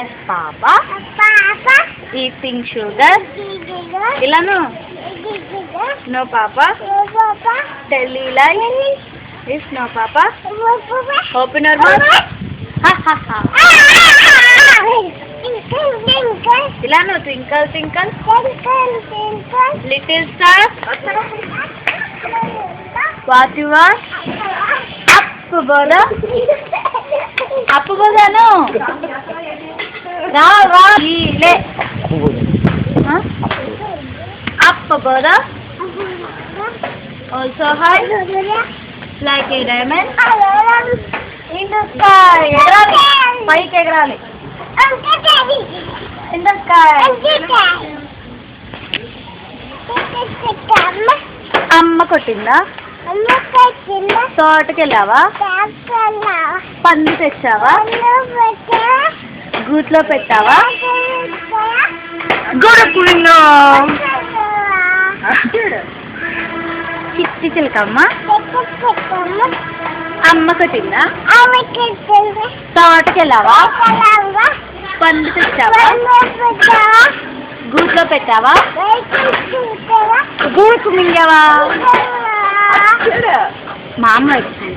Yes, Papa. Papa. Eating sugar. Ilanu. No, Papa. No, Papa. Telly light. Yes, no, Papa. No, Papa. Open your mouth. Ha ha ha. Ilanu, twinkle twinkle. Little star. What you want? Up, bola. Up, bola no. Ra ra le. Huh? Up, bola. Also high. Like a diamond. In the sky. Pike egrali. In the sky. అమ్మ కొట్టిందా? తోటకి వెళ్ళావా? పండు తెచ్చావా? గూట్లో పెట్టావా? గొడుకున్నా చిట్టి చిలకమ్మ అమ్మ కొట్టిందా? తోటకి వెళ్ళావా? పండు తెచ్చావా? గూట్లో పెట్టావా? గూడుకు మింగావా? మా అమ్మ వచ్చింది.